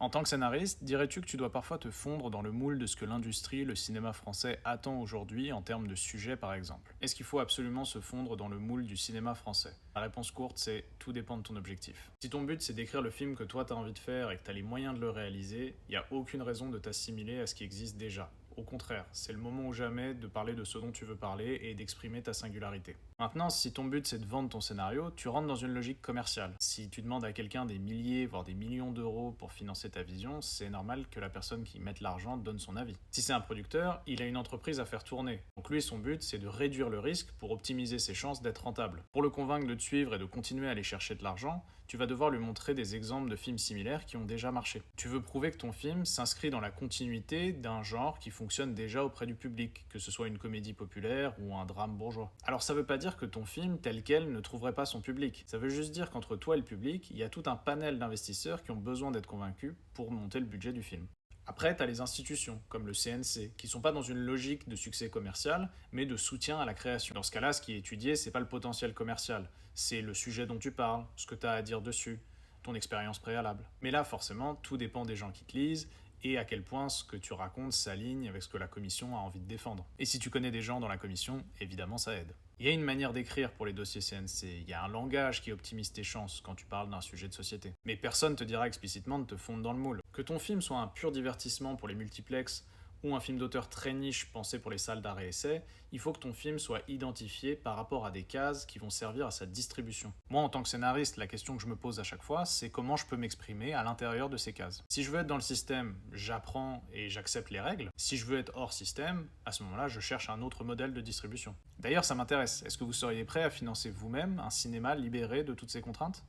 En tant que scénariste, dirais-tu que tu dois parfois te fondre dans le moule de ce que l'industrie, le cinéma français attend aujourd'hui en termes de sujet par exemple? Est-ce qu'il faut absolument se fondre dans le moule du cinéma français? La réponse courte, c'est tout dépend de ton objectif. Si ton but c'est d'écrire le film que toi t'as envie de faire et que t'as les moyens de le réaliser, il n'y a aucune raison de t'assimiler à ce qui existe déjà. Au contraire, c'est le moment ou jamais de parler de ce dont tu veux parler et d'exprimer ta singularité. Maintenant, si ton but c'est de vendre ton scénario, tu rentres dans une logique commerciale. Si tu demandes à quelqu'un des milliers, voire des millions d'euros pour financer ta vision, c'est normal que la personne qui mette l'argent donne son avis. Si c'est un producteur, il a une entreprise à faire tourner. Donc lui, son but, c'est de réduire le risque pour optimiser ses chances d'être rentable. Pour le convaincre de te suivre et de continuer à aller chercher de l'argent, tu vas devoir lui montrer des exemples de films similaires qui ont déjà marché. Tu veux prouver que ton film s'inscrit dans la continuité d'un genre qui fonctionne déjà auprès du public, que ce soit une comédie populaire ou un drame bourgeois. Alors ça veut pas dire que ton film, tel quel, ne trouverait pas son public. Ça veut juste dire qu'entre toi et le public, il y a tout un panel d'investisseurs qui ont besoin d'être convaincus pour monter le budget du film. Après, tu as les institutions, comme le CNC, qui sont pas dans une logique de succès commercial, mais de soutien à la création. Dans ce cas-là, ce qui est étudié, c'est pas le potentiel commercial, c'est le sujet dont tu parles, ce que tu as à dire dessus, ton expérience préalable. Mais là, forcément, tout dépend des gens qui te lisent et à quel point ce que tu racontes s'aligne avec ce que la commission a envie de défendre. Et si tu connais des gens dans la commission, évidemment, ça aide. Il y a une manière d'écrire pour les dossiers CNC, il y a un langage qui optimise tes chances quand tu parles d'un sujet de société. Mais personne te dira explicitement de te fondre dans le moule. Que ton film soit un pur divertissement pour les multiplexes ou un film d'auteur très niche pensé pour les salles d'art et essai, il faut que ton film soit identifié par rapport à des cases qui vont servir à sa distribution. Moi, en tant que scénariste, la question que je me pose à chaque fois, c'est comment je peux m'exprimer à l'intérieur de ces cases. Si je veux être dans le système, j'apprends et j'accepte les règles. Si je veux être hors système, à ce moment-là, je cherche un autre modèle de distribution. D'ailleurs, ça m'intéresse. Est-ce que vous seriez prêt à financer vous-même un cinéma libéré de toutes ces contraintes?